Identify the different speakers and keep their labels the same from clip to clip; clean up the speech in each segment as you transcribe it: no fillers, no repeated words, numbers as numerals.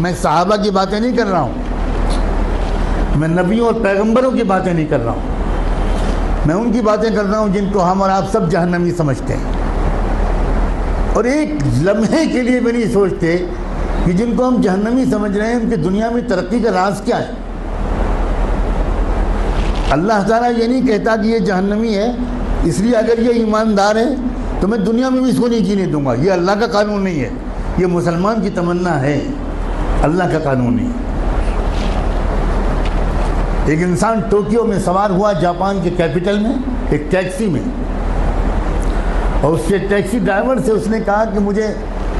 Speaker 1: میں صحابہ کی باتیں نہیں کر رہا ہوں، میں نبیوں اور پیغمبروں کی باتیں نہیں کر رہا ہوں، میں ان کی باتیں کر رہا ہوں جن کو ہم اور آپ سب جہنمی سمجھتے ہیں، اور ایک لمحے کے لیے بھی نہیں سوچتے کہ جن کو ہم جہنمی سمجھ رہے ہیں ان کی دنیا میں ترقی کا راز کیا ہے۔ اللہ تعالیٰ یہ نہیں کہتا کہ یہ جہنمی ہے اس لیے اگر یہ ایماندار ہے تو میں دنیا میں بھی اس کو نہیں جینے دوں گا، یہ اللہ کا قانون نہیں ہے، یہ مسلمان کی تمنا ہے، اللہ کا قانون نہیں ہے۔ ایک انسان ٹوکیو میں سوار ہوا جاپان کے کیپٹل میں ایک ٹیکسی میں، اور اس کے ٹیکسی ڈرائیور سے اس نے کہا کہ مجھے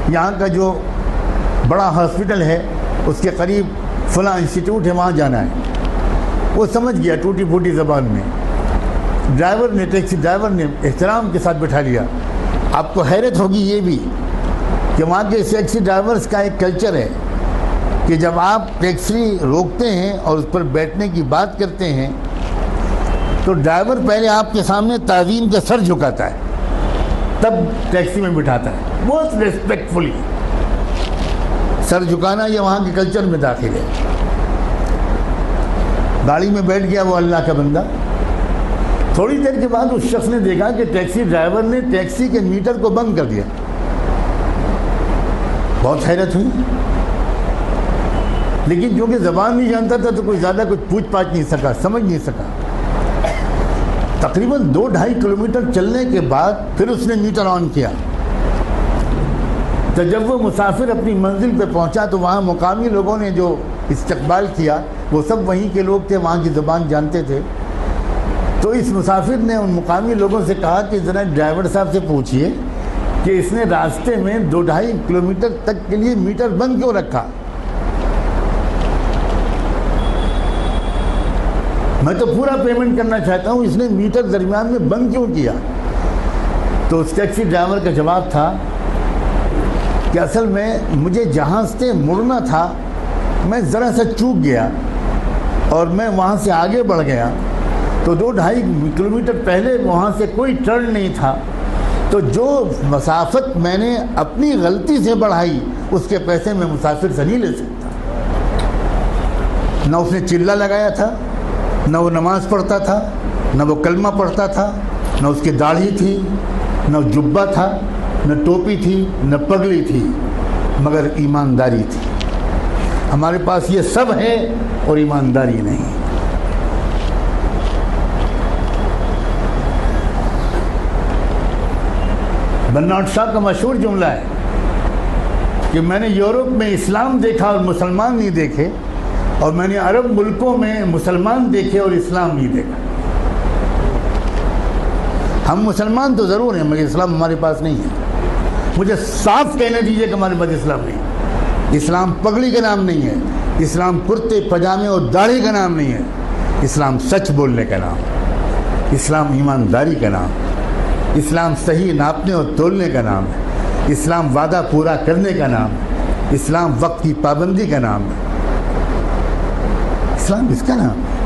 Speaker 1: یہاں کا جو بڑا ہاسپٹل ہے اس کے قریب فلاں انسٹیٹیوٹ ہے وہاں جانا ہے۔ وہ سمجھ گیا ٹوٹی پھوٹی زبان میں، ٹیکسی ڈرائیور نے احترام کے ساتھ بٹھا لیا۔ آپ کو حیرت ہوگی یہ بھی کہ وہاں کے ٹیکسی ڈرائیورز کا ایک کلچر ہے کہ جب آپ ٹیکسی روکتے ہیں اور اس پر بیٹھنے کی بات کرتے ہیں تو ڈرائیور پہلے آپ کے سامنے تعظیم کا سر جھکاتا ہے، تب ٹیکسی میں بٹھاتا ہے، بہت ریسپیکٹفلی۔ سر جھکانا یہ وہاں کے کلچر میں داخل ہے۔ گاڑی میں بیٹھ گیا وہ اللہ کا بندہ، تھوڑی دیر کے بعد اس شخص نے دیکھا کہ ٹیکسی ڈرائیور نے ٹیکسی کے میٹر کو بند کر دیا۔ بہت حیرت ہوئی، لیکن کیونکہ زبان نہیں جانتا تھا تو کوئی زیادہ کچھ پوچھ پاچھ نہیں سکا، سمجھ نہیں سکا۔ تقریباً 2-2.5 کلومیٹر چلنے کے بعد پھر اس نے میٹر آن کیا۔ تو جب وہ مسافر اپنی منزل پہ پہنچا تو وہاں مقامی لوگوں نے جو استقبال کیا وہ سب وہیں کے لوگ تھے، وہاں کی زبان جانتے تھے۔ تو اس مسافر نے ان مقامی لوگوں سے کہا کہ ذرا ڈرائیور صاحب سے پوچھئے کہ اس نے راستے میں 2-2.5 کلومیٹر تک کے لیے میٹر بند کیوں رکھا؟ میں تو پورا پیمنٹ کرنا چاہتا ہوں، اس نے میٹر درمیان میں بند کیوں کیا؟ تو اس ٹیکسی ڈرائیور کا جواب تھا کہ اصل میں مجھے جہاں سے مڑنا تھا میں ذرا سا چوک گیا اور میں وہاں سے آگے بڑھ گیا، تو 2-2.5 کلومیٹر پہلے وہاں سے کوئی ٹرن نہیں تھا، تو جو مسافت میں نے اپنی غلطی سے بڑھائی اس کے پیسے میں مسافر سے نہیں لے سکتا۔ نہ اس نے چلہ لگایا تھا، نہ وہ نماز پڑھتا تھا، نہ وہ کلمہ پڑھتا تھا، نہ اس کی داڑھی تھی، نہ جبہ تھا، نہ ٹوپی تھی، نہ پگڑی تھی، مگر ایمانداری تھی۔ ہمارے پاس یہ سب ہے اور ایمانداری نہیں۔ برنارڈ شاہ کا مشہور جملہ ہے کہ میں نے یورپ میں اسلام دیکھا اور مسلمان نہیں دیکھے، اور میں نے عرب ملکوں میں مسلمان دیکھے اور اسلام نہیں دیکھا۔ ہم مسلمان تو ضرور ہیں مگر اسلام ہمارے پاس نہیں ہے۔ مجھے صاف کہنے دیجئے کہ ہمارے پاس اسلام نہیں ہے۔ اسلام پگڑی کا نام نہیں ہے، اسلام کرتے پجامے اور داڑھی کا نام نہیں ہے، اسلام سچ بولنے کا نام، اسلام ایمانداری کا نام، اسلام صحیح ناپنے اور تولنے کا نام ہے، اسلام وعدہ پورا کرنے کا نام ہے، اسلام وقت کی پابندی کا نام ہے، اسلام اس کا نام ہے۔